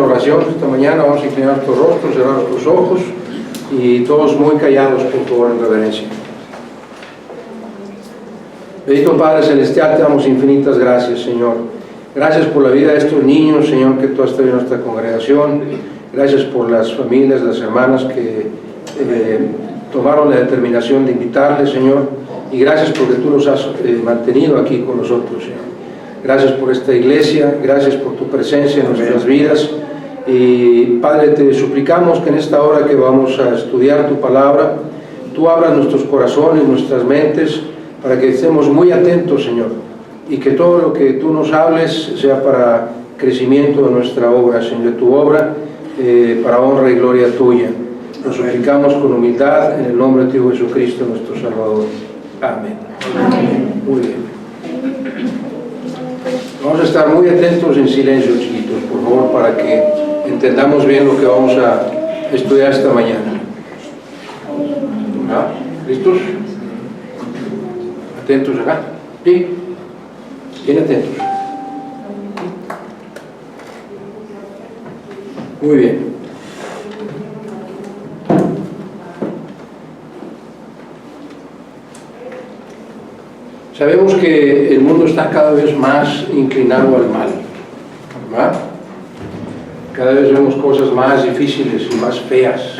Oración esta mañana, vamos a inclinar nuestros rostros, cerrar nuestros ojos y todos muy callados, por favor, en reverencia. Bendito Padre Celestial, te damos infinitas gracias, Señor. Gracias por la vida de estos niños, Señor, que tú has traído a nuestra congregación. Gracias por las familias, las hermanas que tomaron la determinación de invitarles, Señor. Y gracias porque tú los has mantenido aquí con nosotros, Señor. Gracias por esta iglesia, gracias por tu presencia en nuestras vidas. Y Padre, te suplicamos que en esta hora que vamos a estudiar tu palabra, tú abras nuestros corazones, nuestras mentes, para que estemos muy atentos, Señor, y que todo lo que tú nos hables sea para crecimiento de nuestra obra, Señor, de tu obra, para honra y gloria tuya. Nos suplicamos con humildad en el nombre de tu Hijo Jesucristo, nuestro Salvador. Amén. Amén. Muy bien. Vamos a estar muy atentos en silencio, chiquitos, por favor, para que entendamos bien lo que vamos a estudiar esta mañana. ¿Ah? ¿Listos? ¿Atentos acá? ¿Sí? Bien atentos. Muy bien. Sabemos que el mundo está cada vez más inclinado al mal, ¿verdad? Cada vez vemos cosas más difíciles y más feas.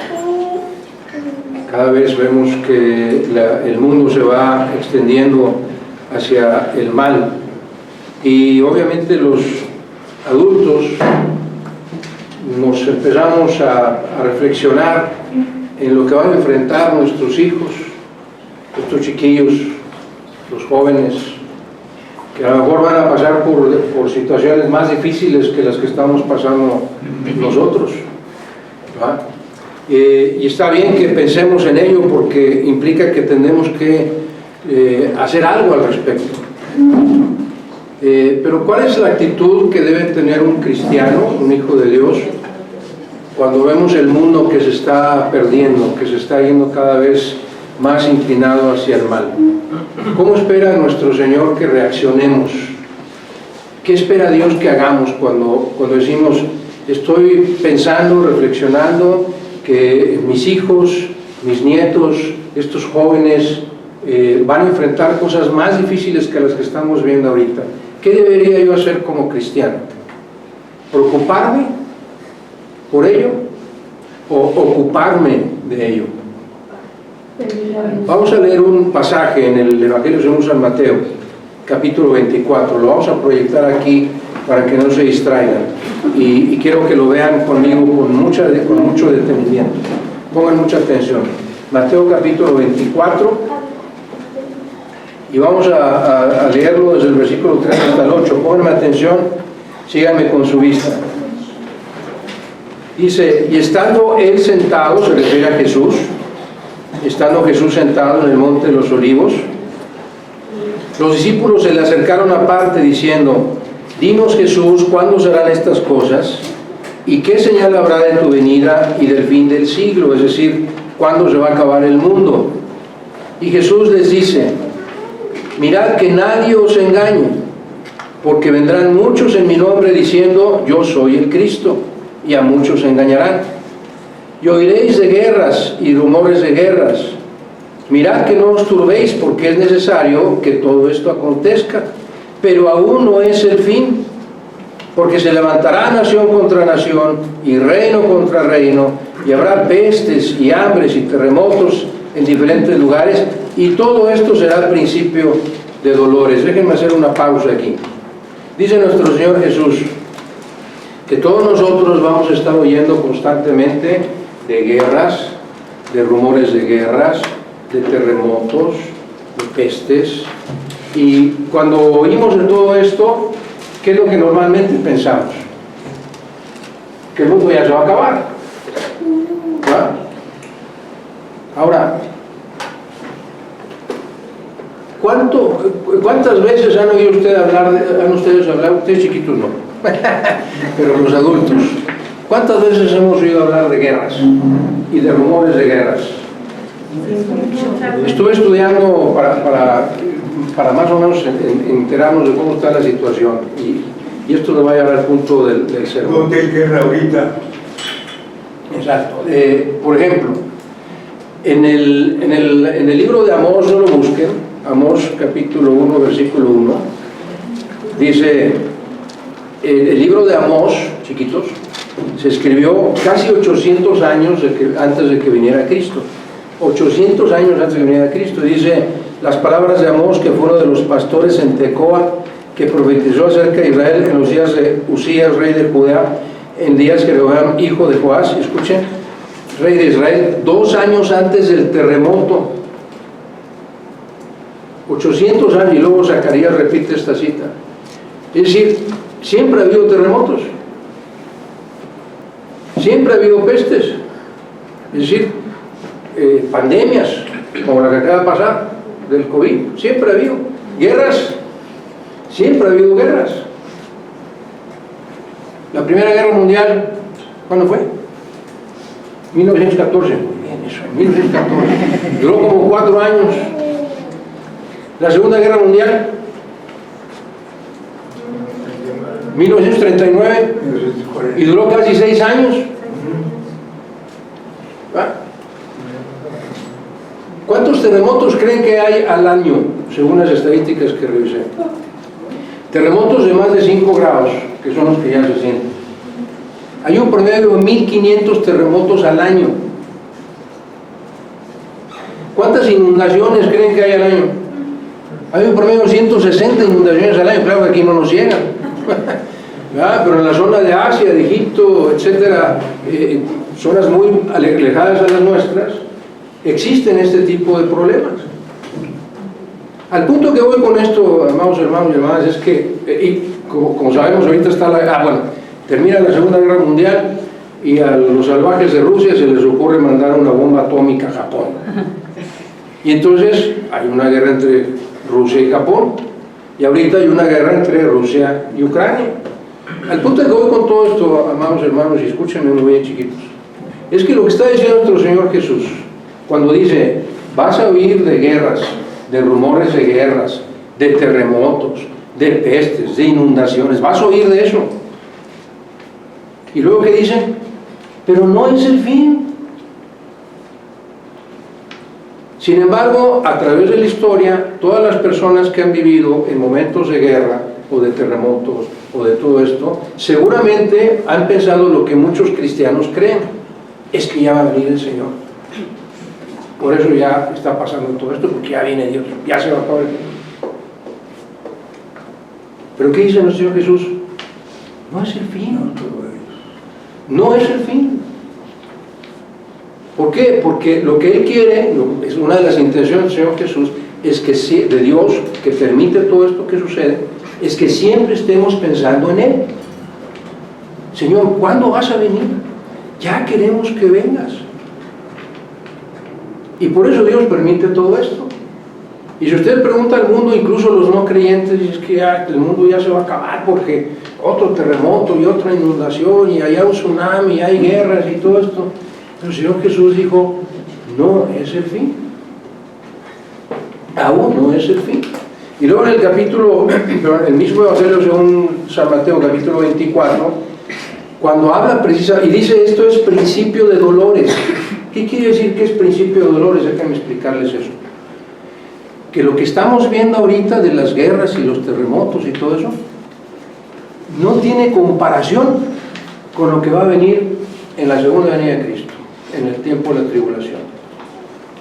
Cada vez vemos que el mundo se va extendiendo hacia el mal. Y obviamente los adultos nos empezamos a reflexionar en lo que van a enfrentar nuestros hijos, estos chiquillos, los jóvenes, que a lo mejor van a pasar por situaciones más difíciles que las que estamos pasando nosotros, ¿verdad? Y está bien que pensemos en ello porque implica que tenemos que hacer algo al respecto. Pero ¿cuál es la actitud que debe tener un cristiano, un hijo de Dios, cuando vemos el mundo que se está perdiendo, que se está yendo cada vez más inclinado hacia el mal? ¿Cómo espera nuestro Señor que reaccionemos? ¿Qué espera Dios que hagamos cuando decimos, estoy pensando, reflexionando que mis hijos, mis nietos, estos jóvenes van a enfrentar cosas más difíciles que las que estamos viendo ahorita? ¿Qué debería yo hacer como cristiano? ¿Preocuparme por ello o ocuparme de ello? Vamos a leer un pasaje en el Evangelio según San Mateo, capítulo 24. Lo vamos a proyectar aquí para que no se distraigan. Y quiero que lo vean conmigo con mucho detenimiento. Pongan mucha atención. Mateo capítulo 24. Y vamos a leerlo desde el versículo 3 hasta el 8. Pónganme atención, síganme con su vista. Dice, y estando él sentado, se refiere a Jesús, estando Jesús sentado en el monte de los olivos, los discípulos se le acercaron aparte diciendo, dinos Jesús, ¿cuándo serán estas cosas? ¿Y qué señal habrá de tu venida y del fin del siglo? Es decir, ¿cuándo se va a acabar el mundo? Y Jesús les dice, mirad que nadie os engañe, porque vendrán muchos en mi nombre diciendo, yo soy el Cristo, y a muchos engañarán. Y oiréis de guerras y rumores de guerras. Mirad que no os turbéis, porque es necesario que todo esto acontezca, pero aún no es el fin, porque se levantará nación contra nación y reino contra reino, y habrá pestes y hambres y terremotos en diferentes lugares, y todo esto será el principio de dolores. Déjenme hacer una pausa aquí. Dice nuestro Señor Jesús que todos nosotros vamos a estar oyendo constantemente de guerras, de rumores de guerras, de terremotos, de pestes. Y cuando oímos de todo esto, ¿qué es lo que normalmente pensamos? Que el mundo ya se va a acabar, ¿verdad? Ahora, ¿cuántas veces han oído ustedes hablar, ustedes chiquitos no, pero los adultos, ¿cuántas veces hemos oído hablar de guerras y de rumores de guerras? Estuve estudiando para más o menos enterarnos de cómo está la situación Y esto nos va a llevar al punto del sermón. ¿Dónde hay guerra ahorita? Exacto. Por ejemplo, en el libro de Amós, no lo busquen, Amós capítulo 1, versículo 1, dice, el libro de Amós, chiquitos, se escribió casi 800 años antes de que viniera Cristo. 800 años antes de que viniera Cristo. Dice las palabras de Amós, que fue uno de los pastores en Tecoa, que profetizó acerca de Israel en los días de Usías, rey de Judá, en días que Jeroboam, hijo de Joás, escuchen, rey de Israel, 2 años antes del terremoto. 800 años, y luego Zacarías repite esta cita. Es decir, siempre ha habido terremotos, siempre ha habido pestes, es decir, pandemias como la que acaba de pasar del COVID, siempre ha habido guerras, siempre ha habido guerras. La Primera Guerra Mundial, ¿cuándo fue? 1914, muy bien eso, 1914, duró como 4 años. La Segunda Guerra Mundial, 1939, y duró casi 6 años. ¿Ah? ¿Cuántos terremotos creen que hay al año, según las estadísticas que revisé? Terremotos de más de 5 grados, que son los que ya se sienten. Hay un promedio de 1.500 terremotos al año. ¿Cuántas inundaciones creen que hay al año? Hay un promedio de 160 inundaciones al año. Claro que aquí no nos llegan. Pero en la zona de Asia, de Egipto, etcétera, zonas muy alejadas a las nuestras, existen este tipo de problemas. Al punto que voy con esto, amados hermanos y hermanas, es que, como sabemos, ahorita está termina la Segunda Guerra Mundial y a los salvajes de Rusia se les ocurre mandar una bomba atómica a Japón. Y entonces hay una guerra entre Rusia y Japón, y ahorita hay una guerra entre Rusia y Ucrania. Al punto que voy con todo esto, amados hermanos, y escúchenme muy bien, chiquitos, es que lo que está diciendo nuestro Señor Jesús, cuando dice, vas a oír de guerras, de rumores de guerras, de terremotos, de pestes, de inundaciones, vas a oír de eso. Y luego que dice, pero no es el fin. Sin embargo, a través de la historia, todas las personas que han vivido en momentos de guerra o de terremotos o de todo esto, seguramente han pensado lo que muchos cristianos creen, es que ya va a venir el Señor. Por eso ya está pasando todo esto, porque ya viene Dios, ya se va a acabar el tiempo. ¿Pero qué dice nuestro Señor Jesús? No es el fin. No es el fin. ¿Por qué? Porque lo que Él quiere, es una de las intenciones del Señor Jesús, es que de Dios, que permite todo esto que sucede, es que siempre estemos pensando en Él. Señor, ¿cuándo vas a venir? Ya queremos que vengas. Y por eso Dios permite todo esto. Y si usted pregunta al mundo, incluso los no creyentes, es que el mundo ya se va a acabar porque otro terremoto y otra inundación y allá un tsunami y hay guerras y todo esto. Pero el Señor Jesús dijo, no es el fin. Aún no es el fin. Y luego en el capítulo, el mismo Evangelio según San Mateo, capítulo 24, cuando habla precisamente, y dice esto es principio de dolores. ¿Qué quiere decir que es principio de dolores? Déjenme explicarles eso. Que lo que estamos viendo ahorita de las guerras y los terremotos y todo eso, no tiene comparación con lo que va a venir en la segunda venida de Cristo, en el tiempo de la tribulación.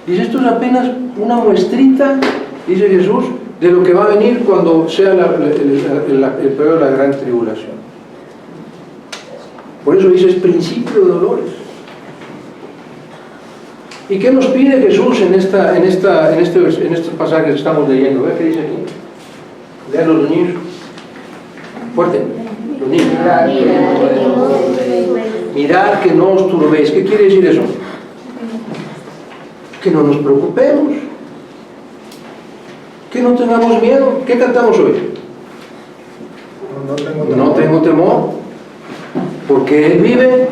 Dice, esto es apenas una muestrita, dice Jesús, de lo que va a venir cuando sea el periodo de la gran tribulación. Por eso dice, es principio de dolores. ¿Y qué nos pide Jesús en este pasaje que estamos leyendo? ¿Ve qué dice aquí? Lean los niños. Fuerte. Los niños. Mirad que no os turbéis. ¿Qué quiere decir eso? Que no nos preocupemos. Que no tengamos miedo. ¿Qué cantamos hoy? No tengo temor. Porque Él vive.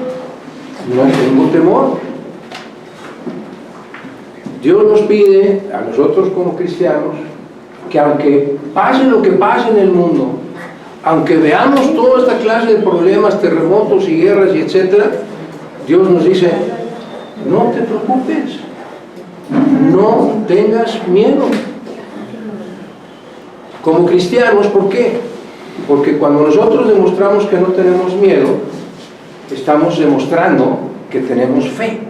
No tengo temor. Dios nos pide a nosotros como cristianos que aunque pase lo que pase en el mundo, aunque veamos toda esta clase de problemas, terremotos y guerras y etcétera, Dios nos dice, no te preocupes, no tengas miedo. Como cristianos, ¿por qué? Porque cuando nosotros demostramos que no tenemos miedo, estamos demostrando que tenemos fe.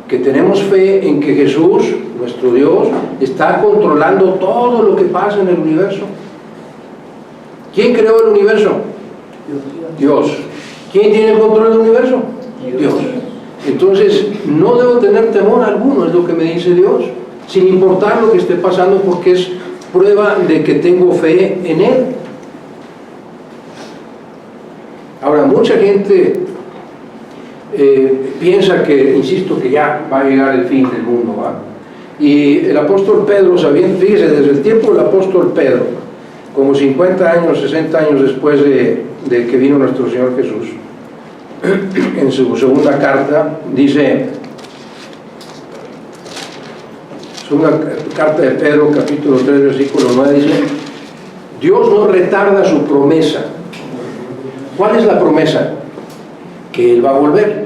Que tenemos fe en que Jesús, nuestro Dios, está controlando todo lo que pasa en el universo. ¿Quién creó el universo? Dios. ¿Quién tiene el control del universo? Dios. Entonces, no debo tener temor alguno, es lo que me dice Dios, sin importar lo que esté pasando, porque es prueba de que tengo fe en Él. Ahora, mucha gente piensa que, insisto, que ya va a llegar el fin del mundo, ¿va? Y el apóstol Pedro, fíjese, desde el tiempo del apóstol Pedro, como 50 años, 60 años después de que vino nuestro Señor Jesús, en su segunda carta, dice, segunda carta de Pedro, capítulo 3, versículo 9, dice, Dios no retarda su promesa. ¿Cuál es la promesa? Que Él va a volver.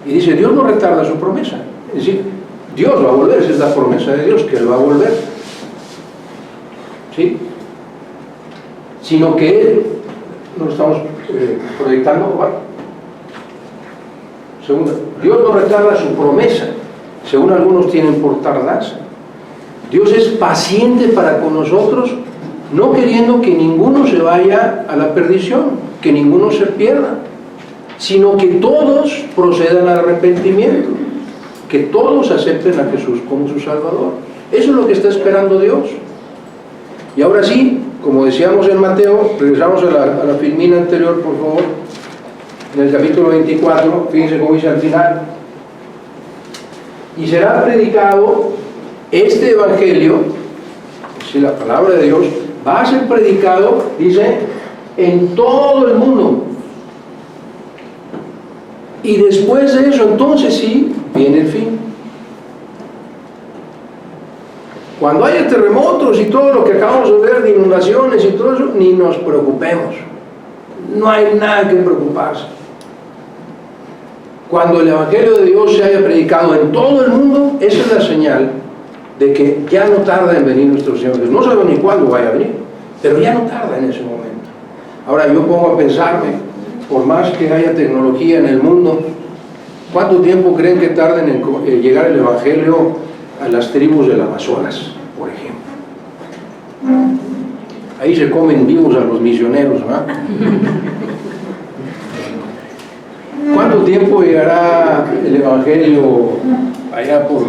Y dice, Dios no retarda su promesa. Es decir, Dios va a volver, esa es la promesa de Dios, que Él va a volver. ¿Sí? Sino que Él, no lo estamos proyectando, ¿vale? Segunda, Dios no retarda su promesa, según algunos tienen por tardanza. Dios es paciente para con nosotros, no queriendo que ninguno se vaya a la perdición, que ninguno se pierda, sino que todos procedan al arrepentimiento, que todos acepten a Jesús como su Salvador. Eso es lo que está esperando Dios. Y ahora sí, como decíamos en Mateo, regresamos a la filmina anterior, por favor, en el capítulo 24, fíjense cómo dice al final, y será predicado este evangelio, si la palabra de Dios va a ser predicado, dice, en todo el mundo. Y después de eso, entonces sí, viene el fin. Cuando haya terremotos y todo lo que acabamos de ver, de inundaciones y todo eso, ni nos preocupemos. No hay nada que preocuparse. Cuando el Evangelio de Dios se haya predicado en todo el mundo, esa es la señal de que ya no tarda en venir nuestro Señor Jesús. No sabemos ni cuándo vaya a venir, pero ya no tarda en ese momento. Ahora yo pongo a pensarme, por más que haya tecnología en el mundo, ¿cuánto tiempo creen que tarden en llegar el Evangelio a las tribus del Amazonas, por ejemplo? Ahí se comen vivos a los misioneros, ¿verdad? ¿Cuánto tiempo llegará el Evangelio allá por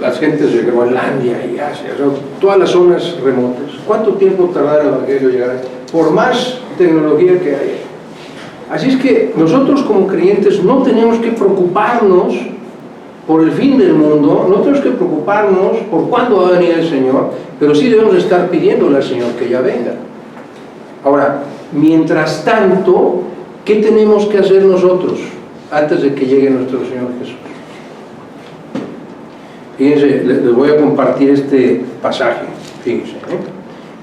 las gentes de Groenlandia y Asia, o sea, todas las zonas remotas? ¿Cuánto tiempo tardará el Evangelio en llegar ahí? Por más tecnología que haya. Así es que nosotros como creyentes no tenemos que preocuparnos por el fin del mundo, no tenemos que preocuparnos por cuándo va a venir el Señor, pero sí debemos estar pidiéndole al Señor que ya venga. Ahora, mientras tanto, ¿qué tenemos que hacer nosotros antes de que llegue nuestro Señor Jesús? Fíjense, les voy a compartir este pasaje, fíjense,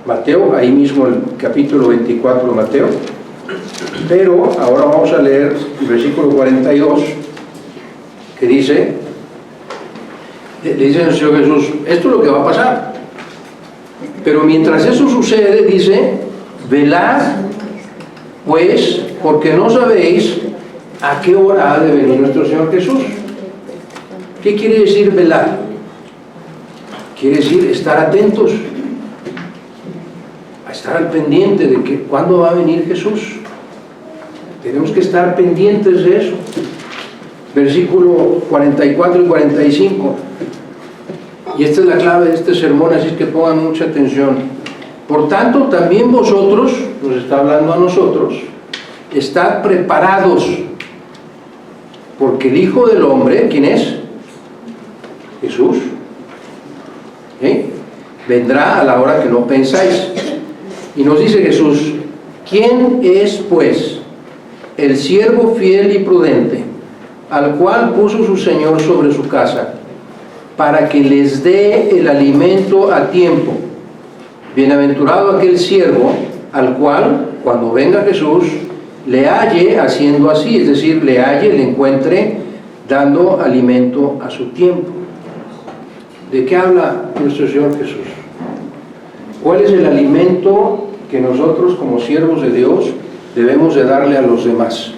Mateo, ahí mismo el capítulo 24 de Mateo, pero ahora vamos a leer el versículo 42, que dice, le dice el Señor Jesús, esto es lo que va a pasar, pero mientras eso sucede, dice, velad pues, porque no sabéis a qué hora ha de venir nuestro Señor Jesús. ¿Qué quiere decir velar? Quiere decir estar atentos, a estar al pendiente de que cuándo va a venir Jesús. Tenemos que estar pendientes de eso. Versículo 44 y 45. Y esta es la clave de este sermón, así es que pongan mucha atención. Por tanto, también vosotros, nos está hablando a nosotros, estad preparados, porque el Hijo del Hombre, ¿quién es? Jesús. Vendrá a la hora que no pensáis. Y nos dice Jesús, ¿quién es pues el siervo fiel y prudente, al cual puso su Señor sobre su casa, para que les dé el alimento a tiempo? Bienaventurado aquel siervo al cual, cuando venga Jesús, le halle haciendo así, es decir, le halle, le encuentre dando alimento a su tiempo. ¿De qué habla nuestro Señor Jesús? ¿Cuál es el alimento que nosotros como siervos de Dios debemos de darle a los demás?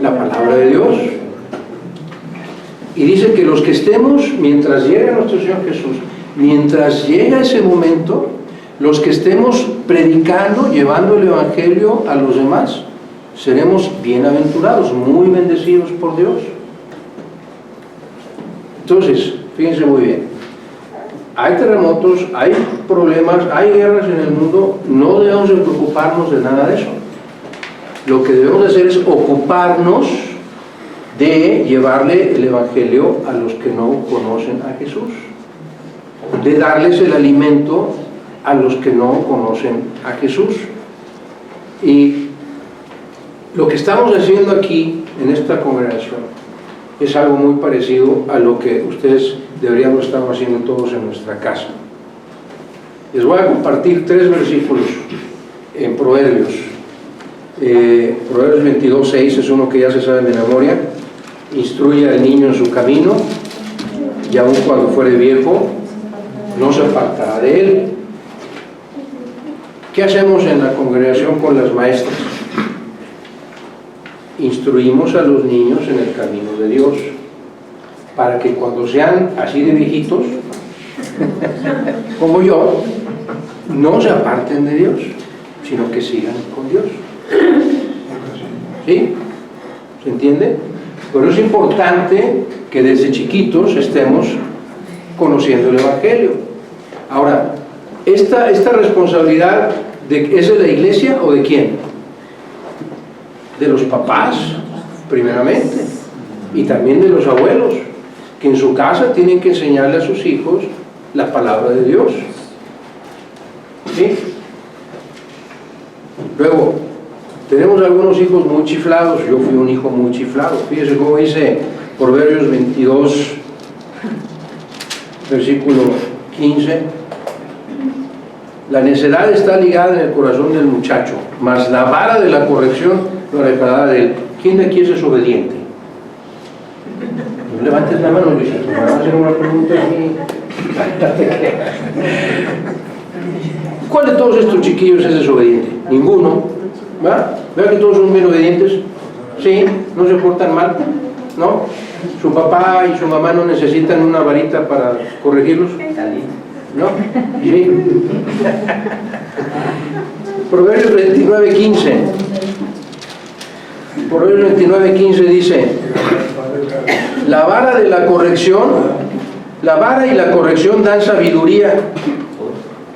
La palabra de Dios. Y dice que los que estemos, mientras llega nuestro Señor Jesús, mientras llega ese momento, los que estemos predicando, llevando el Evangelio a los demás, seremos bienaventurados, muy bendecidos por Dios. Entonces, fíjense muy bien, hay terremotos, hay problemas, hay guerras en el mundo, no debemos de preocuparnos de nada de eso. Lo que debemos de hacer es ocuparnos de llevarle el Evangelio a los que no conocen a Jesús, de darles el alimento a los que no conocen a Jesús. Y lo que estamos haciendo aquí en esta congregación es algo muy parecido a lo que ustedes deberíamos estar haciendo todos en nuestra casa. Les voy a compartir 3 versículos en Proverbios. Proverbios 22:6 es uno que ya se sabe de memoria. Instruye al niño en su camino, y aun cuando fuere viejo, no se apartará de él. ¿Qué hacemos en la congregación con las maestras? Instruimos a los niños en el camino de Dios, para que cuando sean así de viejitos, como yo, no se aparten de Dios, sino que sigan con Dios. ¿Sí? ¿Se entiende? Pero es importante que desde chiquitos estemos conociendo el Evangelio. Ahora, esta responsabilidad ¿es de la iglesia o de quién? De los papás, primeramente, y también de los abuelos, que en su casa tienen que enseñarle a sus hijos la palabra de Dios. ¿Sí? Luego, tenemos algunos hijos muy chiflados. Yo fui un hijo muy chiflado. Fíjese cómo dice Proverbios 22, versículo 15. La necedad está ligada en el corazón del muchacho, mas la vara de la corrección lo alejará de él. ¿Quién de aquí es desobediente? No levantes la mano, Luisito. Me van a hacer una pregunta aquí. ¿Cuál de todos estos chiquillos es desobediente? Ninguno. ¿Va? ¿Vea que todos son bien obedientes? Sí, no se portan mal, ¿no? Su papá y su mamá no necesitan una varita para corregirlos, ¿no? Sí. Proverbios 29:15. Proverbios 29:15 dice: la vara de la corrección, la vara y la corrección dan sabiduría,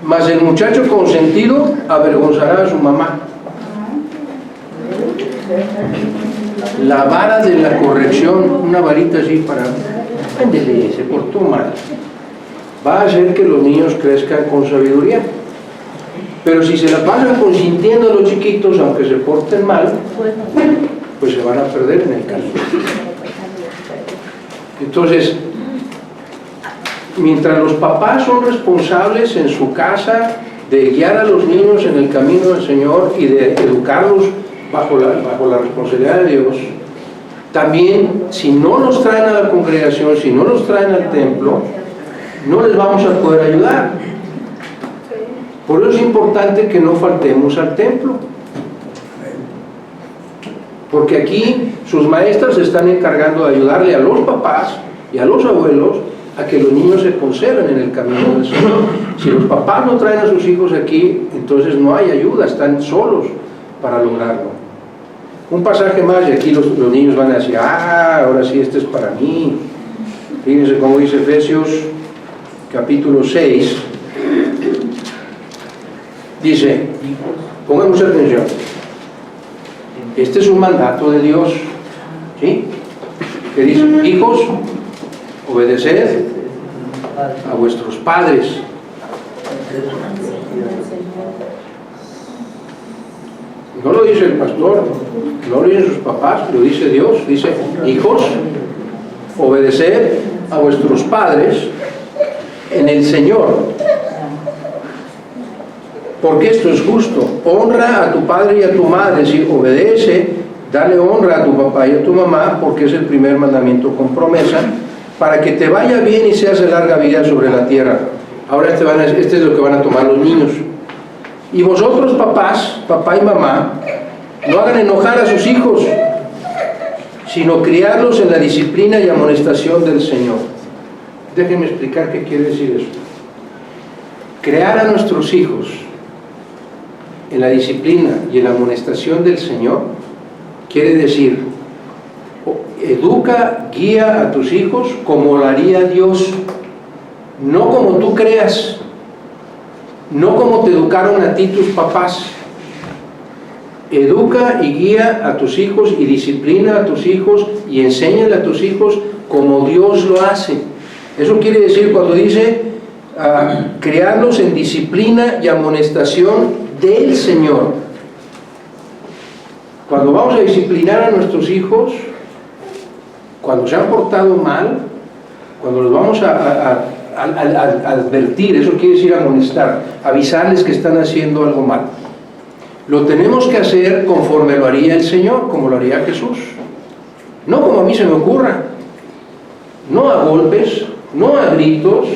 mas el muchacho consentido avergonzará a su mamá. La vara de la corrección, una varita así para, ándele, se portó mal, va a hacer que los niños crezcan con sabiduría. Pero si se la pasan consintiendo a los chiquitos, aunque se porten mal, pues se van a perder en el camino. Entonces, mientras los papás son responsables en su casa de guiar a los niños en el camino del Señor y de educarlos bajo la responsabilidad de Dios, también si no los traen a la congregación, si no los traen al templo, no les vamos a poder ayudar. Por eso es importante que no faltemos al templo, porque aquí sus maestras se están encargando de ayudarle a los papás y a los abuelos a que los niños se conserven en el camino del Señor. Si los papás no traen a sus hijos aquí, entonces no hay ayuda, están solos para lograrlo. Un pasaje más y aquí los niños van a decir: ah, ahora sí, este es para mí. Fíjense cómo dice Efesios capítulo 6. Dice, pongan mucha atención, este es un mandato de Dios, ¿sí? Que dice: hijos, obedeced a vuestros padres. No lo dice el pastor, no lo dicen sus papás, lo dice Dios. Dice: hijos, obedeced a vuestros padres en el Señor. Porque esto es justo. Honra a tu padre y a tu madre. Si obedece, dale honra a tu papá y a tu mamá, porque es el primer mandamiento con promesa, para que te vaya bien y seas de larga vida sobre la tierra. Ahora este es lo que van a tomar los niños. Y vosotros, papás, papá y mamá, no hagan enojar a sus hijos, sino criarlos en la disciplina y amonestación del Señor. Déjenme explicar qué quiere decir eso. Crear a nuestros hijos en la disciplina y en la amonestación del Señor quiere decir, educa, guía a tus hijos como lo haría Dios, no como tú creas, no como te educaron a ti tus papás. Educa y guía a tus hijos y disciplina a tus hijos y enséñale a tus hijos como Dios lo hace. Eso quiere decir cuando dice criarlos en disciplina y amonestación del Señor. Cuando vamos a disciplinar a nuestros hijos, cuando se han portado mal, cuando los vamos a advertir, eso quiere decir amonestar, avisarles que están haciendo algo mal, lo tenemos que hacer conforme lo haría el Señor, como lo haría Jesús, no como a mí se me ocurra, no a golpes, no a gritos,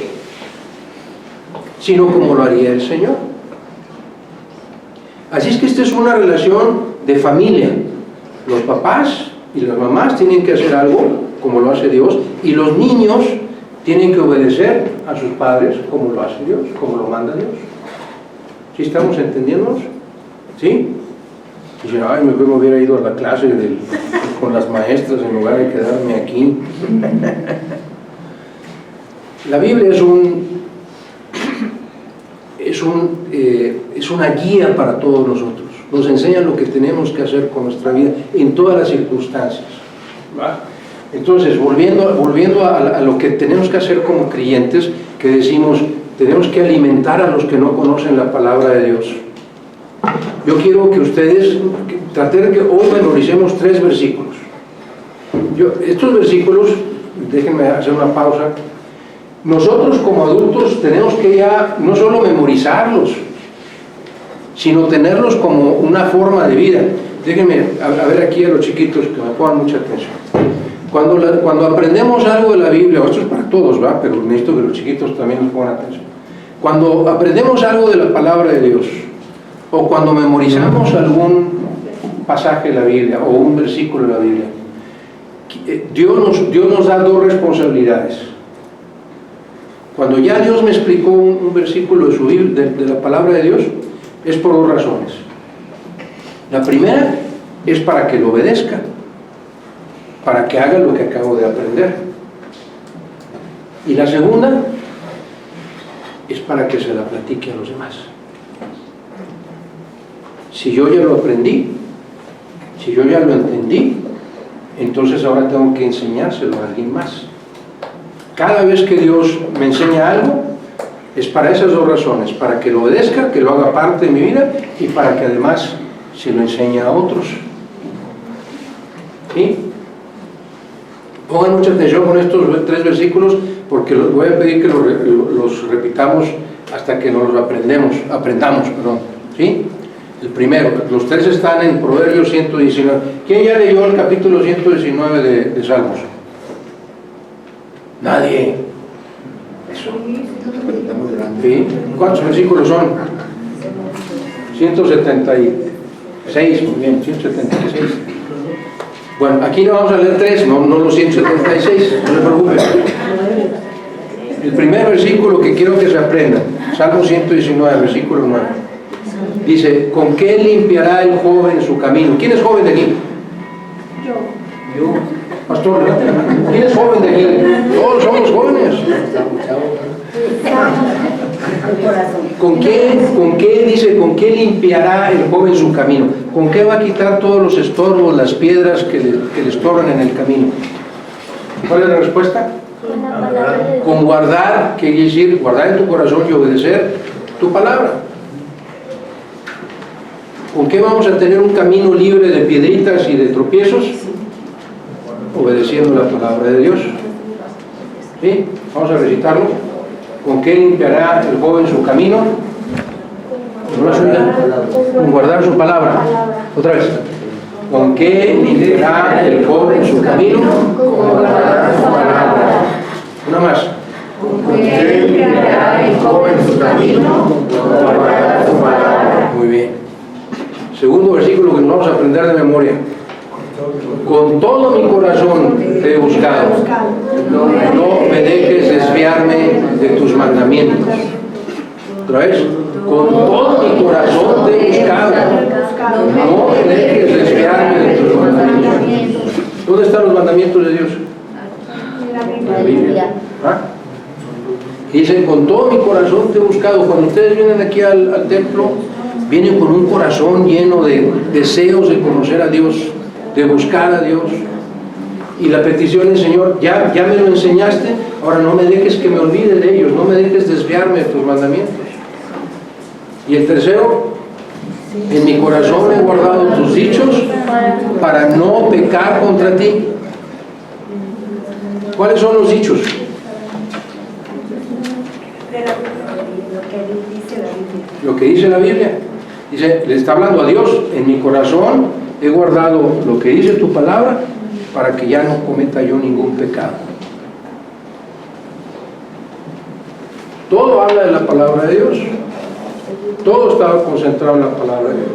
sino como lo haría el Señor. Así es que esta es una relación de familia. Los papás y las mamás tienen que hacer algo como lo hace Dios, y los niños tienen que obedecer a sus padres como lo hace Dios, como lo manda Dios. ¿Sí estamos entendiéndonos? ¿Sí? Dicen, ay, me hubiera ido a la clase con las maestras en lugar de quedarme aquí. La Biblia es una guía para todos nosotros. Nos enseña lo que tenemos que hacer con nuestra vida en todas las circunstancias, ¿va? Entonces, volviendo a lo que tenemos que hacer como creyentes, que decimos, tenemos que alimentar a los que no conocen la palabra de Dios. Yo quiero que ustedes traten que hoy memoricemos 3 versículos. Estos versículos, déjenme hacer una pausa. Nosotros como adultos tenemos que ya no solo memorizarlos, sino tenerlos como una forma de vida. Déjenme a ver aquí a los chiquitos que me pongan mucha atención. Cuando aprendemos algo de la Biblia, esto es para todos, ¿va? Pero necesito que los chiquitos también nos pongan atención. Cuando aprendemos algo de la palabra de Dios, o cuando memorizamos algún pasaje de la Biblia o un versículo de la Biblia, Dios nos da 2 responsabilidades. Cuando ya Dios me explicó un versículo de su Biblia, de la palabra de Dios, es por 2 razones. La primera es para que lo obedezca, para que haga lo que acabo de aprender. Y la segunda es para que se la platique a los demás. Si yo ya lo aprendí, si yo ya lo entendí, entonces ahora tengo que enseñárselo a alguien más. Cada vez que Dios me enseña algo, es para esas 2 razones: para que lo obedezca, que lo haga parte de mi vida, y para que además se lo enseñe a otros. ¿Sí? Pongan mucha atención con estos 3 versículos, porque los voy a pedir que los repitamos hasta que nos los aprendamos. ¿Sí? El primero, los 3 están en Proverbios 119. ¿Quién ya leyó el capítulo 119 de Salmos? Nadie. Eso. ¿Sí? ¿Cuántos versículos son? 176. Muy bien, 176. Bueno, aquí no vamos a leer 3, no los 176, no se preocupen. El primer versículo que quiero que se aprenda, Salmo 119, versículo 9. Dice, ¿con qué limpiará el joven su camino? ¿Quién es joven de aquí? Yo. Pastor, ¿quién es joven de aquí? Todos somos jóvenes. ¿Con qué dice, con qué limpiará el joven su camino? ¿Con qué va a quitar todos los estorbos, las piedras que le estorban en el camino? ¿Cuál es la respuesta? Con guardar, ¿qué quiere decir? Guardar en tu corazón y obedecer tu palabra. ¿Con qué vamos a tener un camino libre de piedritas y de tropiezos? Obedeciendo la palabra de Dios. ¿Sí? Vamos a recitarlo. ¿Con qué limpiará el joven su camino? ¿No la suya? Con guardar su palabra. Otra vez. ¿Con qué limpiará el joven su camino? Con guardar su palabra. Una más. ¿Con qué limpiará el joven su camino? Con guardar su palabra. Muy bien. Segundo versículo que nos vamos a aprender de memoria. Con todo mi corazón te he buscado. No me dejes desviarme de tus mandamientos. Otra vez. Con todo mi corazón te he buscado. No me dejes desviarme de tus mandamientos. ¿Dónde están los mandamientos de Dios? En la Biblia. ¿Ah? Dice, con todo mi corazón te he buscado. Cuando ustedes vienen aquí al templo, vienen con un corazón lleno de deseos de conocer a Dios, de buscar a Dios. Y la petición es, Señor, ya me lo enseñaste, ahora no me dejes que me olvide de ellos, no me dejes desviarme de tus mandamientos. Y el tercero, en mi corazón he guardado tus dichos para no pecar contra ti. ¿Cuáles son los dichos? Lo que dice la Biblia. Dice, le está hablando a Dios, en mi corazón he guardado lo que dice tu palabra para que ya no cometa yo ningún pecado. Todo habla de la palabra de Dios. Todo está concentrado en la palabra de Dios.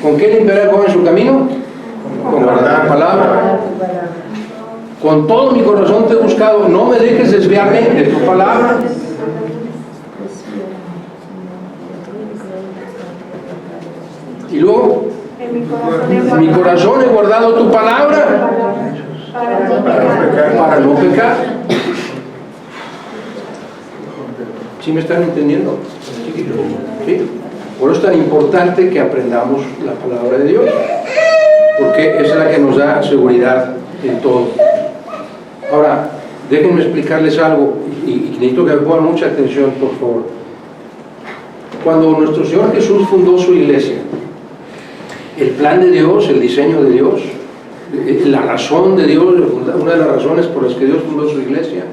¿Con qué limpiará el joven su camino? Con guardar la palabra. Con todo mi corazón te he buscado, no me dejes desviarme de tu palabra. Y luego, en mi corazón he guardado tu palabra para no pecar. ¿Sí me están entendiendo? ¿Sí? Por eso es tan importante que aprendamos la palabra de Dios, porque es la que nos da seguridad en todo. Ahora, déjenme explicarles algo, y necesito que me pongan mucha atención, por favor. Cuando nuestro Señor Jesús fundó su iglesia, el plan de Dios, el diseño de Dios, la razón de Dios, una de las razones por las que Dios fundó su iglesia,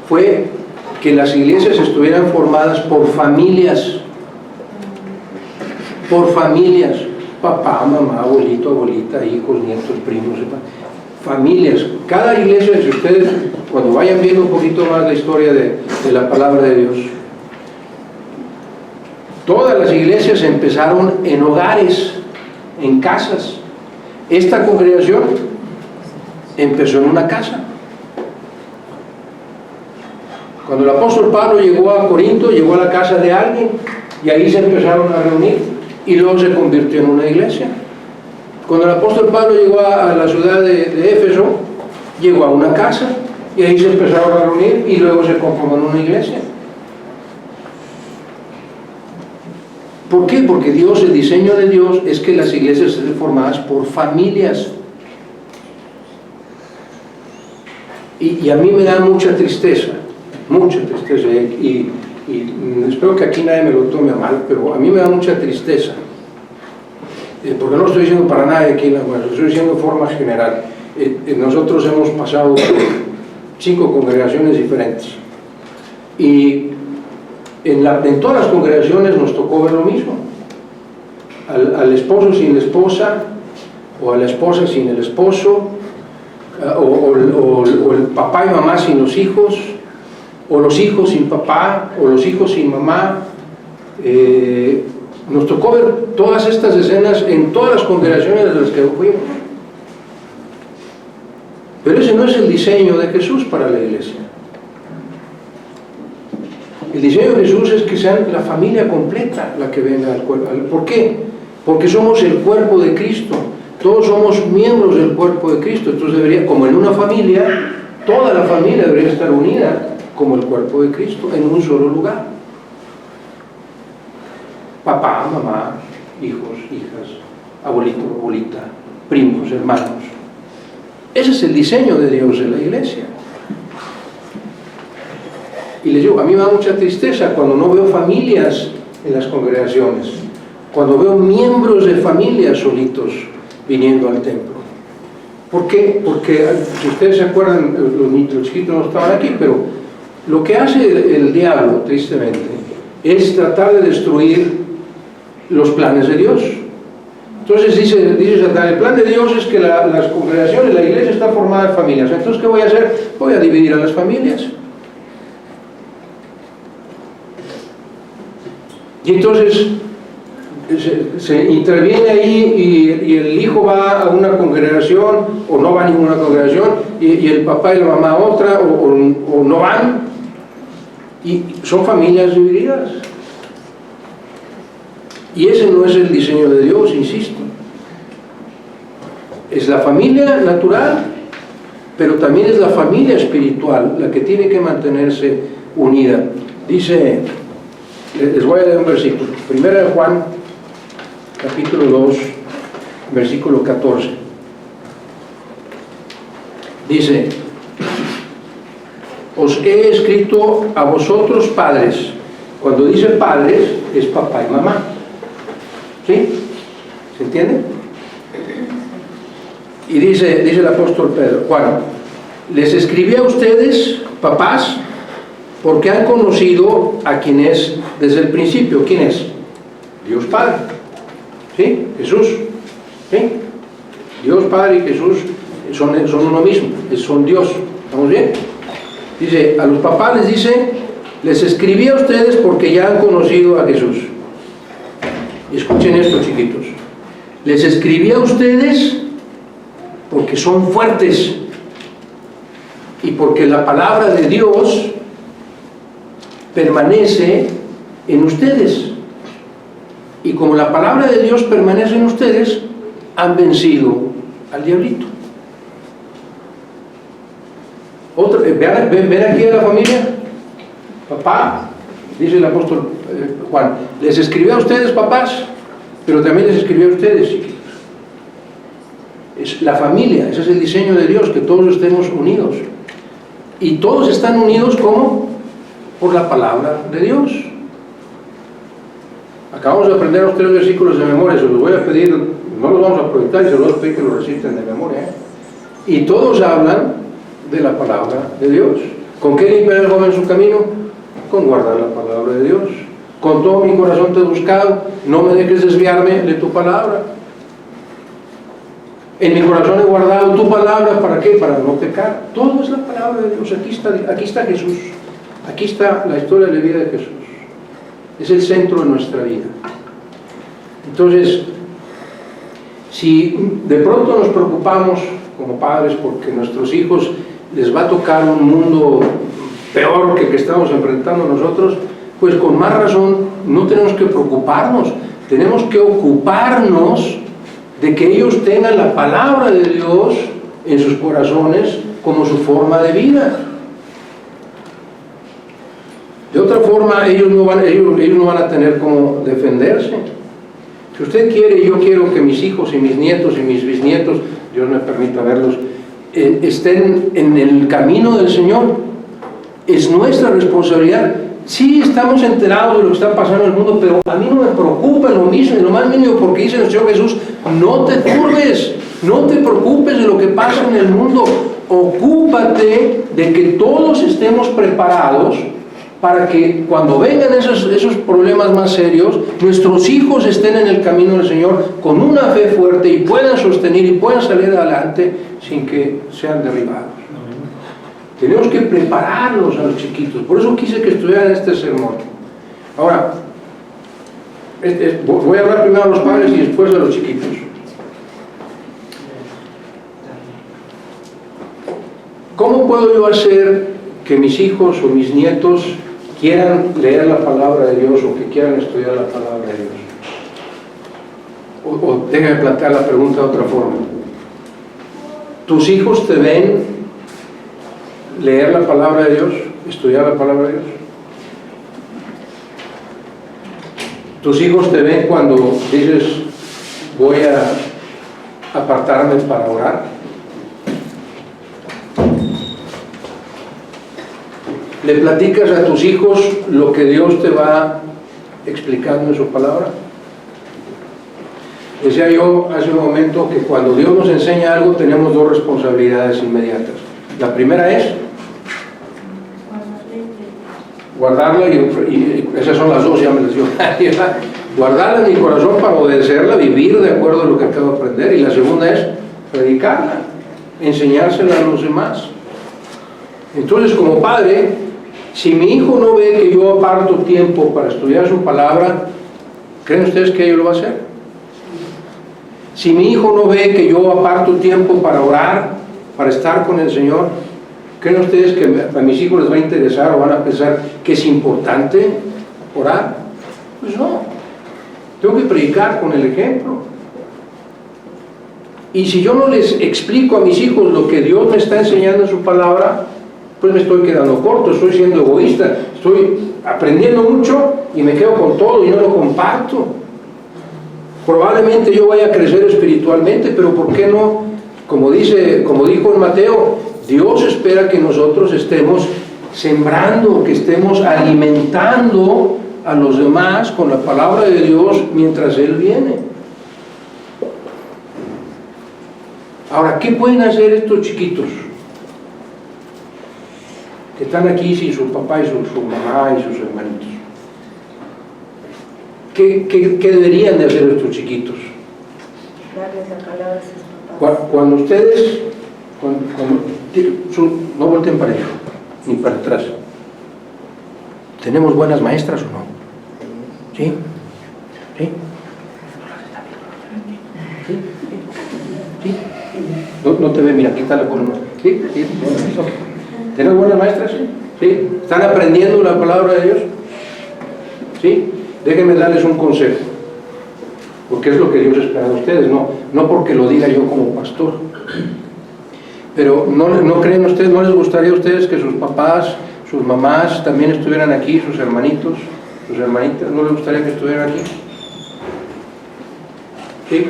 fue que las iglesias estuvieran formadas por familias, papá, mamá, abuelito, abuelita, hijos, nietos, primos, familias. Cada iglesia, si ustedes cuando vayan viendo un poquito más la historia de la palabra de Dios, todas las iglesias empezaron en hogares, en casas. Esta congregación empezó en una casa. Cuando el apóstol Pablo llegó a Corinto, llegó a la casa de alguien y ahí se empezaron a reunir y luego se convirtió en una iglesia. Cuando el apóstol Pablo llegó a la ciudad de Éfeso, llegó a una casa y ahí se empezaron a reunir y luego se conformó en una iglesia. ¿Por qué? Porque Dios, el diseño de Dios es que las iglesias estén formadas por familias. Y a mí me da mucha tristeza, y espero que aquí nadie me lo tome a mal, pero a mí me da mucha tristeza, porque no lo estoy diciendo para nadie aquí en la Guardia, lo estoy diciendo de forma general. Nosotros hemos pasado por 5 congregaciones diferentes, y en todas las congregaciones nos tocó ver lo mismo: al esposo sin la esposa, o a la esposa sin el esposo, o el papá y mamá sin los hijos, o los hijos sin papá, o los hijos sin mamá. Nos tocó ver todas estas escenas en todas las congregaciones de las que fuimos. Pero ese no es el diseño de Jesús para la iglesia. El diseño de Jesús es que sean la familia completa la que venga al cuerpo. ¿Por qué? Porque somos el cuerpo de Cristo. Todos somos miembros del cuerpo de Cristo. Entonces debería, como en una familia, toda la familia debería estar unida como el cuerpo de Cristo en un solo lugar. Papá, mamá, hijos, hijas, abuelito, abuelita, primos, hermanos. Ese es el diseño de Dios en la iglesia. Y les digo, a mí me da mucha tristeza cuando no veo familias en las congregaciones, cuando veo miembros de familias solitos viniendo al templo. ¿Por qué? Porque, si ustedes se acuerdan, los chiquitos no estaban aquí, pero Lo que hace el diablo, tristemente, es tratar de destruir los planes de Dios. Entonces dice Satán, el plan de Dios es que las congregaciones, la iglesia está formada de familias. Entonces, ¿qué voy a hacer? Voy a dividir a las familias. Y entonces se interviene ahí y el hijo va a una congregación o no va a ninguna congregación y el papá y la mamá a otra o no van, y son familias divididas. Y ese no es el diseño de Dios, insisto. Es la familia natural, pero también es la familia espiritual la que tiene que mantenerse unida. Dice, les voy a leer un versículo, 1 de Juan, capítulo 2, versículo 14. Dice, os he escrito a vosotros padres. Cuando dice padres, es papá y mamá. ¿Sí? ¿Se entiende? Y dice el apóstol Pedro, Juan, les escribí a ustedes, papás, porque han conocido a quien es desde el principio. ¿Quién es? Dios Padre. ¿Sí? Jesús. ¿Sí? Dios Padre y Jesús son uno mismo, son Dios. ¿Estamos bien? Dice, a los papás les dice, les escribí a ustedes porque ya han conocido a Jesús. Y escuchen esto, chiquitos. Les escribí a ustedes porque son fuertes y porque la palabra de Dios permanece en ustedes. Y como la palabra de Dios permanece en ustedes, han vencido al diablito. ¿Ven aquí a la familia? Papá, dice el apóstol Juan, les escribió a ustedes, papás, pero también les escribió a ustedes, chiquitos. Es la familia, ese es el diseño de Dios, que todos estemos unidos. Y todos están unidos, ¿cómo? Por la palabra de Dios. Acabamos de aprender los 3 versículos de memoria, se los voy a pedir, no los vamos a proyectar, se los voy a pedir que los reciten de memoria. Y todos hablan de la palabra de Dios. ¿Con qué limpiar el joven su camino? Con guardar la palabra de Dios. Con todo mi corazón te he buscado, no me dejes desviarme de tu palabra. En mi corazón he guardado tu palabra, ¿para qué? Para no pecar. Todo es la palabra de Dios. Aquí está Jesús. Aquí está la historia de la vida de Jesús. Es el centro de nuestra vida. Entonces, si de pronto nos preocupamos como padres porque nuestros hijos les va a tocar un mundo peor que estamos enfrentando nosotros, pues con más razón no tenemos que preocuparnos, tenemos que ocuparnos de que ellos tengan la palabra de Dios en sus corazones como su forma de vida. De otra forma, ellos no van a tener cómo defenderse. Si usted quiere, yo quiero que mis hijos y mis nietos y mis bisnietos, Dios me permita verlos, estén en el camino del Señor. Es nuestra responsabilidad. Sí, estamos enterados de lo que está pasando en el mundo, pero a mí no me preocupa lo mismo, lo más mínimo, porque dice el Señor Jesús, no te turbes, no te preocupes de lo que pasa en el mundo, ocúpate de que todos estemos preparados para que cuando vengan esos problemas más serios, nuestros hijos estén en el camino del Señor con una fe fuerte y puedan sostener y puedan salir adelante sin que sean derribados. Tenemos que prepararlos a los chiquitos. Por eso quise que estudiaran este sermón. Ahora, voy a hablar primero a los padres y después a los chiquitos. ¿Cómo puedo yo hacer que mis hijos o mis nietos quieran leer la palabra de Dios o que quieran estudiar la palabra de Dios? O déjame plantear la pregunta de otra forma. ¿Tus hijos te ven leer la palabra de Dios, estudiar la palabra de Dios? ¿Tus hijos te ven cuando dices, voy a apartarme para orar? ¿Le platicas a tus hijos lo que Dios te va explicando en su palabra? Decía yo hace un momento que cuando Dios nos enseña algo tenemos 2 responsabilidades inmediatas. La primera es guardarla y esas son las dos, ya me las dio. Guardarla en mi corazón para obedecerla, vivir de acuerdo a lo que acabo de aprender. Y la segunda es predicarla, enseñársela a los demás. Entonces, como padre, si mi hijo no ve que yo aparto tiempo para estudiar su palabra, ¿creen ustedes que ello lo va a hacer? Si mi hijo no ve que yo aparto tiempo para orar, para estar con el Señor, ¿creen ustedes que a mis hijos les va a interesar o van a pensar que es importante orar? Pues no. Tengo que predicar con el ejemplo. Y si yo no les explico a mis hijos lo que Dios me está enseñando en su palabra, pues me estoy quedando corto, estoy siendo egoísta, estoy aprendiendo mucho y me quedo con todo y no lo comparto. Probablemente yo vaya a crecer espiritualmente, pero ¿por qué no? Como dijo en Mateo, Dios espera que nosotros estemos sembrando, que estemos alimentando a los demás con la palabra de Dios mientras Él viene. Ahora, ¿qué pueden hacer estos chiquitos que están aquí sin su papá y su mamá y sus hermanitos? ¿Qué deberían de hacer estos chiquitos? Darles la palabra a sus papás. Cuando ustedes, no volteen para allá, ni para atrás. ¿Tenemos buenas maestras o no? ¿Sí? ¿Sí? ¿Sí? ¿Sí? No te ve, mira, aquí está la forma. ¿Sí? ¿Sí? ¿Tenemos buenas maestras? ¿Sí? ¿Están aprendiendo la palabra de Dios? ¿Sí? Déjenme darles un consejo, porque es lo que Dios espera de ustedes, no porque lo diga yo como pastor. Pero ¿no creen ustedes, no les gustaría a ustedes que sus papás, sus mamás también estuvieran aquí, sus hermanitos, sus hermanitas, no les gustaría que estuvieran aquí? ¿Sí?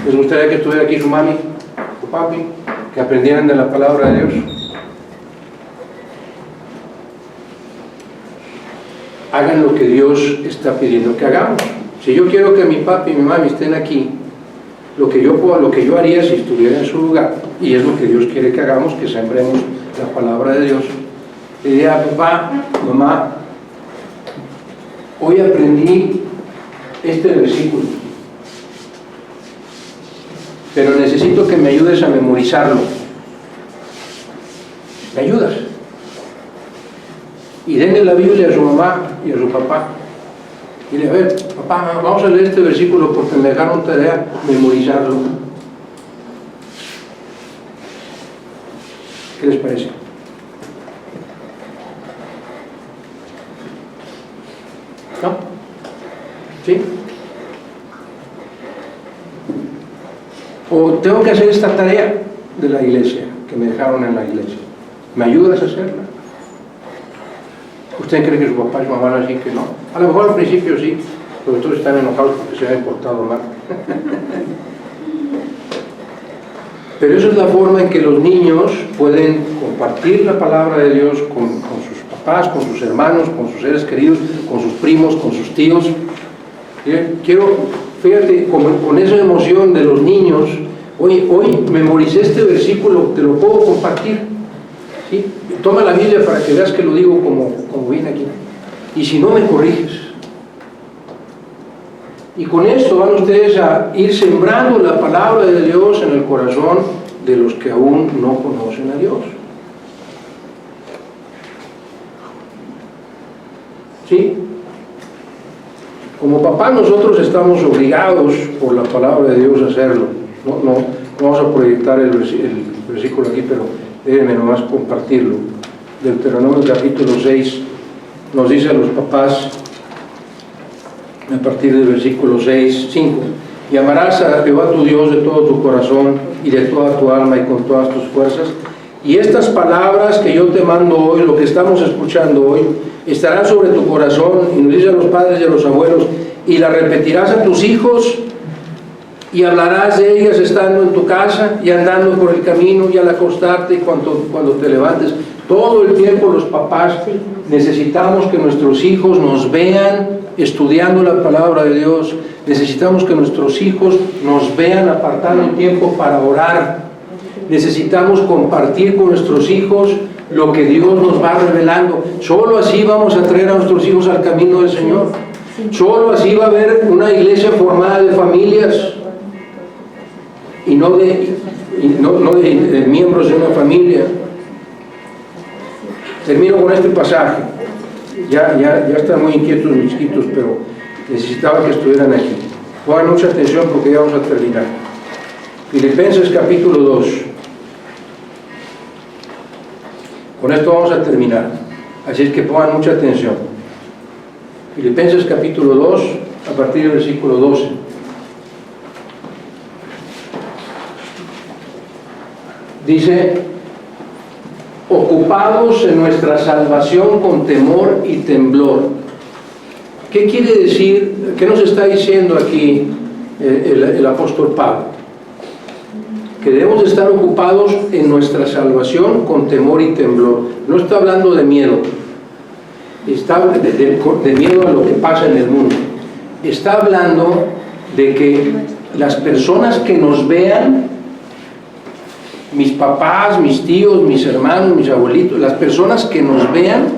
¿Les gustaría que estuviera aquí su mami, su papi, que aprendieran de la palabra de Dios? Hagan lo que Dios está pidiendo que hagamos. Si yo quiero que mi papi y mi mami estén aquí, lo que yo haría si estuviera en su lugar, y es lo que Dios quiere que hagamos, que sembremos la palabra de Dios, le diría: papá, mamá, hoy aprendí este versículo, pero necesito que me ayudes a memorizarlo. ¿Me ayudas? Y denle la Biblia a su mamá y a su papá. Y le, a ver, papá, vamos a leer este versículo porque me dejaron tarea memorizarlo. ¿Qué les parece? ¿No? ¿Sí? O tengo que hacer esta tarea de la iglesia, que me dejaron en la iglesia. ¿Me ayudas a hacerla? ¿Usted cree que su papá y su mamá van a decir que no? A lo mejor al principio sí, pero todos están enojados porque se han portado mal. Pero esa es la forma en que los niños pueden compartir la palabra de Dios con sus papás, con sus hermanos, con sus seres queridos, con sus primos, con sus tíos. Fíjate, con esa emoción de los niños, hoy memoricé este versículo, te lo puedo compartir. ¿Sí? Toma la Biblia para que veas que lo digo como viene aquí. Y si no, me corriges. Y con esto van ustedes a ir sembrando la palabra de Dios en el corazón de los que aún no conocen a Dios. ¿Sí? Como papá nosotros estamos obligados por la palabra de Dios a hacerlo. No vamos a proyectar el versículo aquí, pero déjenme nomás compartirlo. Deuteronomio capítulo 6 nos dice a los papás, a partir del versículo 5: y amarás a Jehová tu Dios de todo tu corazón y de toda tu alma y con todas tus fuerzas, y estas palabras que yo te mando hoy, lo que estamos escuchando hoy, estarán sobre tu corazón, y nos dice a los padres y a los abuelos, y las repetirás a tus hijos, y hablarás de ellas estando en tu casa y andando por el camino y al acostarte y cuando te levantes. Todo el tiempo los papás necesitamos que nuestros hijos nos vean estudiando la palabra de Dios. Necesitamos que nuestros hijos nos vean apartando tiempo para orar. Necesitamos compartir con nuestros hijos lo que Dios nos va revelando. Solo así vamos a traer a nuestros hijos al camino del Señor. Solo así va a haber una iglesia formada de familias y no de miembros de una familia. Termino con este pasaje. Ya están muy inquietos mis chiquitos, pero necesitaba que estuvieran aquí. Pongan mucha atención porque ya vamos a terminar. Filipenses capítulo 2. Con esto vamos a terminar. Así es que pongan mucha atención. Filipenses capítulo 2, a partir del versículo 12. Dice: ocupados en nuestra salvación con temor y temblor. ¿Qué quiere decir? ¿Qué nos está diciendo aquí el apóstol Pablo? Que debemos de estar ocupados en nuestra salvación con temor y temblor. No está hablando de miedo, está de miedo a lo que pasa en el mundo. Está hablando de que las personas que nos vean, mis papás, mis tíos, mis hermanos, mis abuelitos, las personas que nos vean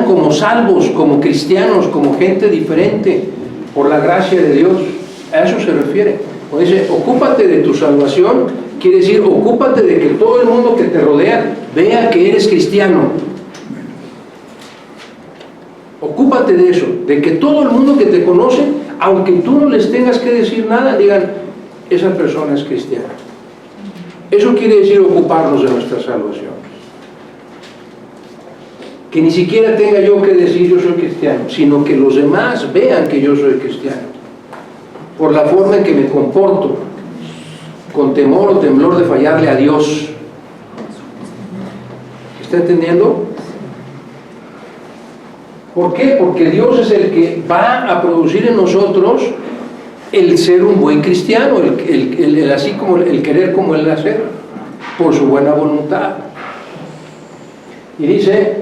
como salvos, como cristianos, como gente diferente, por la gracia de Dios. A eso se refiere. Cuando dice, ocúpate de tu salvación, quiere decir, ocúpate de que todo el mundo que te rodea vea que eres cristiano. Ocúpate de eso, de que todo el mundo que te conoce, aunque tú no les tengas que decir nada, digan, esa persona es cristiana. Eso quiere decir ocuparnos de nuestra salvación. Que ni siquiera tenga yo que decir yo soy cristiano, sino que los demás vean que yo soy cristiano, por la forma en que me comporto, con temor o temblor de fallarle a Dios. ¿Está entendiendo? ¿Por qué? Porque Dios es el que va a producir en nosotros el ser un buen cristiano, así como el querer como el hacer, por su buena voluntad. Y dice,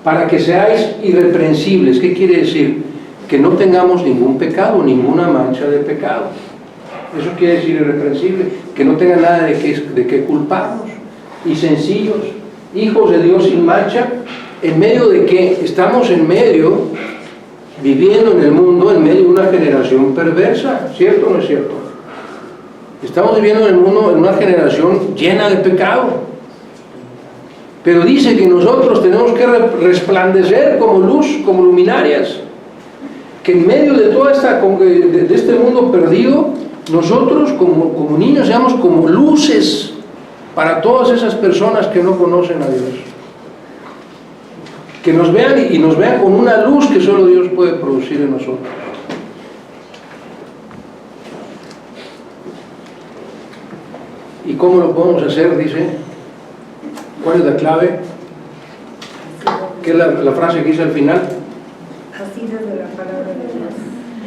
para que seáis irreprensibles. ¿Qué quiere decir? Que no tengamos ningún pecado, ninguna mancha de pecado. Eso quiere decir irreprensible, que no tenga nada de qué culparnos. Y sencillos, hijos de Dios sin mancha, en medio de que estamos viviendo en el mundo, en medio de una generación perversa. ¿Cierto o no es cierto? Estamos viviendo en el mundo en una generación llena de pecado. Pero dice que nosotros tenemos que resplandecer como luz, como luminarias. Que en medio de toda de este mundo perdido, nosotros como niños seamos como luces para todas esas personas que no conocen a Dios. Que nos vean y nos vean con una luz que solo Dios puede producir en nosotros. ¿Y cómo lo podemos hacer? Dice, ¿cuál es la clave? ¿Qué es la frase que dice al final? Asidos de la palabra de Dios.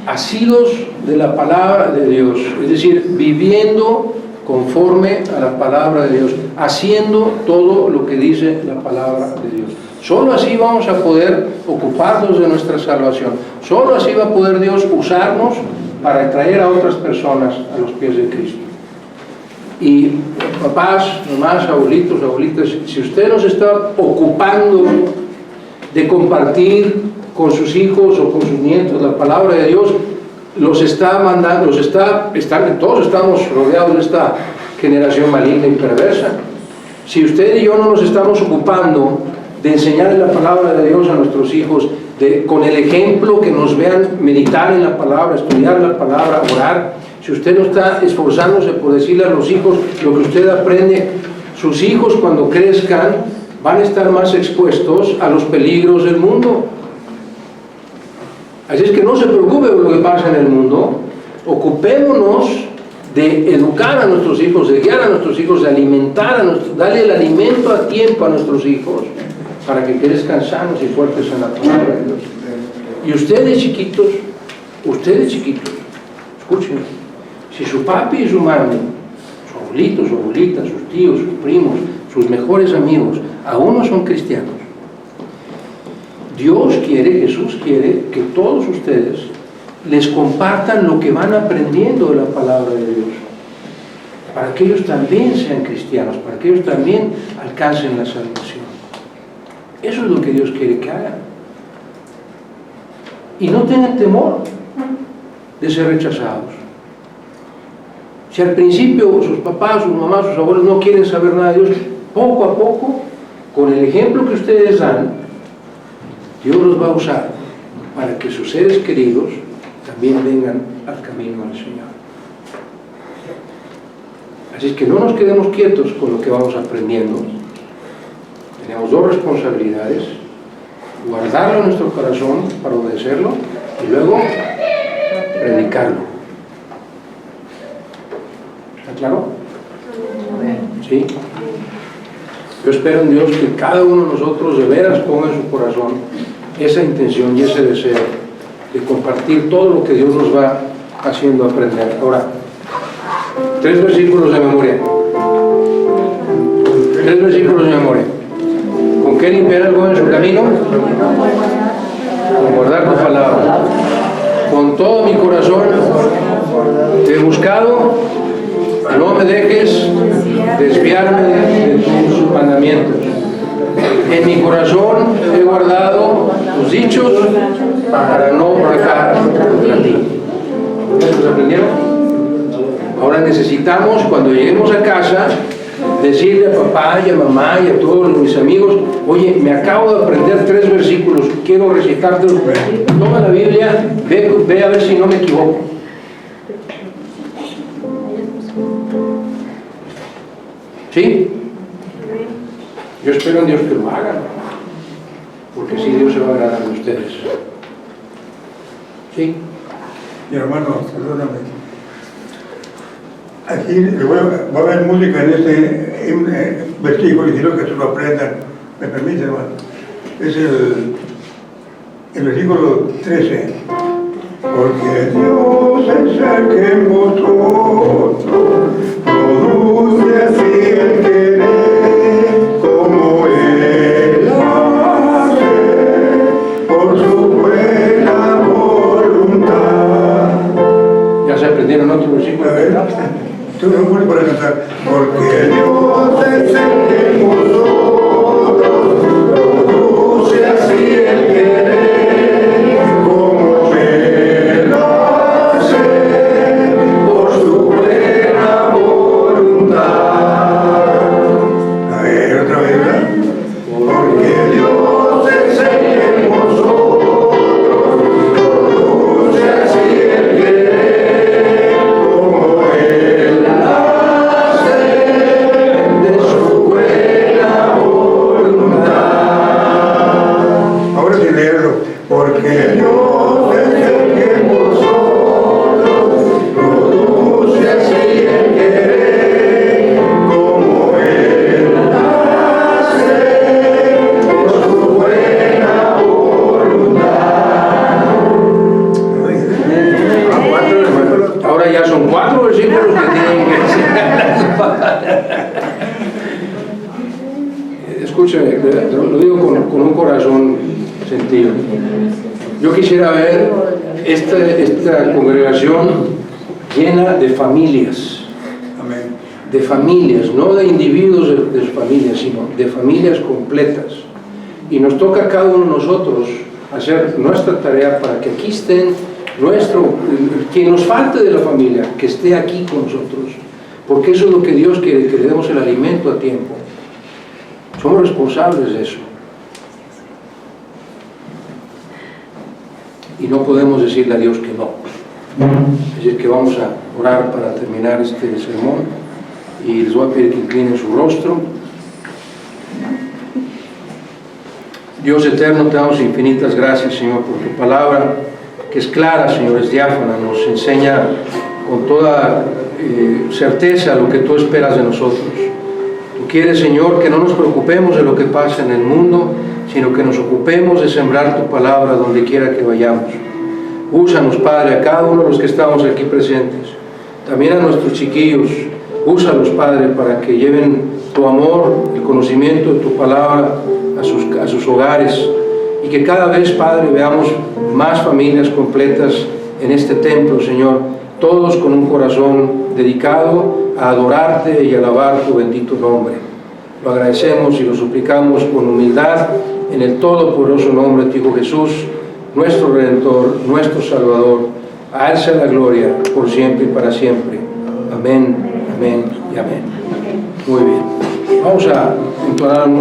Asidos de la palabra de Dios, es decir, viviendo conforme a la palabra de Dios, haciendo todo lo que dice la palabra de Dios. Solo así vamos a poder ocuparnos de nuestra salvación. Solo así va a poder Dios usarnos para traer a otras personas a los pies de Cristo. Y papás, mamás, abuelitos, abuelitas, si usted nos está ocupando de compartir con sus hijos o con sus nietos la palabra de Dios, los está mandando, todos estamos rodeados de esta generación maligna y perversa. Si usted y yo no nos estamos ocupando de enseñar la palabra de Dios a nuestros hijos, con el ejemplo que nos vean meditar en la palabra, estudiar la palabra, orar, si usted no está esforzándose por decirle a los hijos lo que usted aprende, sus hijos cuando crezcan van a estar más expuestos a los peligros del mundo. Así es que no se preocupe por lo que pasa en el mundo, ocupémonos de educar a nuestros hijos, de guiar a nuestros hijos, de alimentar darle el alimento a tiempo a nuestros hijos, para que crezcan sanos y fuertes en la palabra de Dios. Y ustedes chiquitos, escuchen, si su papi y su mami, su abuelito, su abuelita, sus tíos, sus primos, sus mejores amigos, aún no son cristianos, Jesús quiere que todos ustedes les compartan lo que van aprendiendo de la palabra de Dios. para que ellos también sean cristianos, para que ellos también alcancen la salvación. Eso es lo que Dios quiere que hagan. Y no tengan temor de ser rechazados. Si al principio sus papás, sus mamás, sus abuelos no quieren saber nada de Dios, poco a poco, con el ejemplo que ustedes dan, Dios los va a usar para que sus seres queridos también vengan al camino del Señor. Así es que no nos quedemos quietos con lo que vamos aprendiendo. Tenemos dos responsabilidades: guardarlo en nuestro corazón para obedecerlo y luego predicarlo. ¿Está claro? ¿Sí? Yo espero en Dios que cada uno de nosotros de veras ponga en su corazón esa intención y ese deseo de compartir todo lo que Dios nos va haciendo aprender. Ahora, 3 versículos de memoria. 3 versículos de memoria. ¿Con qué limpiar algo en su camino? Con guardar tu palabra. Con todo mi corazón te he buscado, no me dejes desviarme de tus mandamientos. En mi corazón he guardado tus dichos para no pecar contra ti. ¿Ustedes aprendieron? Ahora necesitamos, cuando lleguemos a casa, decirle a papá y a mamá y a todos mis amigos: oye, me acabo de aprender 3 versículos, quiero recitártelos. Toma la Biblia, ve a ver si no me equivoco. ¿Sí? Yo espero en Dios que lo hagan, porque si Dios se va a agradar de ustedes. ¿Sí? Mi hermano, perdóname. Aquí va a haber música en este versículo y quiero que se lo aprendan. ¿Me permite, hermano? Es el versículo 13. Porque Dios es el que en vosotros produce así el querer, como Él hace por su buena voluntad. ¿Ya se aprendieron otro versículo? A ver, tú no puedes para cantar. Porque Dios es el que en vosotros produce así el querer, como Él hace por su buena voluntad. A ver, otra vez, ¿verdad? Porque Dios es el que en vosotros produce así el querer, como Él hace de su buena voluntad. Ahora sí leerlo. Porque Dios es el que en vosotros produce así el querer, como Él hace por su buena voluntad. Ahora ya son 4 versículos que tienen que decir. Escúcheme, lo digo con un corazón sentido. Yo quisiera ver esta congregación llena de familias. Amén. De familias, no de individuos de sus familias, sino de familias completas. Y nos toca a cada uno de nosotros hacer nuestra tarea para que aquí estén quien nos falte de la familia, que esté aquí con nosotros, porque eso es lo que Dios quiere, que le demos el alimento a tiempo. Somos responsables de eso. Y no podemos decirle a Dios que no. Así es que vamos a orar para terminar este sermón y les voy a pedir que inclinen su rostro. Dios eterno, te damos infinitas gracias, Señor, por tu palabra, que es clara, Señor, es diáfana, nos enseña con toda certeza lo que tú esperas de nosotros. Tú quieres, Señor, que no nos preocupemos de lo que pasa en el mundo, sino que nos ocupemos de sembrar tu palabra donde quiera que vayamos. Úsanos, Padre, a cada uno de los que estamos aquí presentes, también a nuestros chiquillos. Úsalos, Padre, para que lleven tu amor, el conocimiento de tu palabra a sus hogares, y que cada vez, Padre, veamos más familias completas en este templo, Señor, todos con un corazón dedicado a adorarte y alabar tu bendito nombre. Lo agradecemos y lo suplicamos con humildad en el todopoderoso nombre de tu Hijo Jesús, nuestro Redentor, nuestro Salvador. A Él sea la gloria por siempre y para siempre. Amén, amén y amén. Muy bien. Vamos a entonar un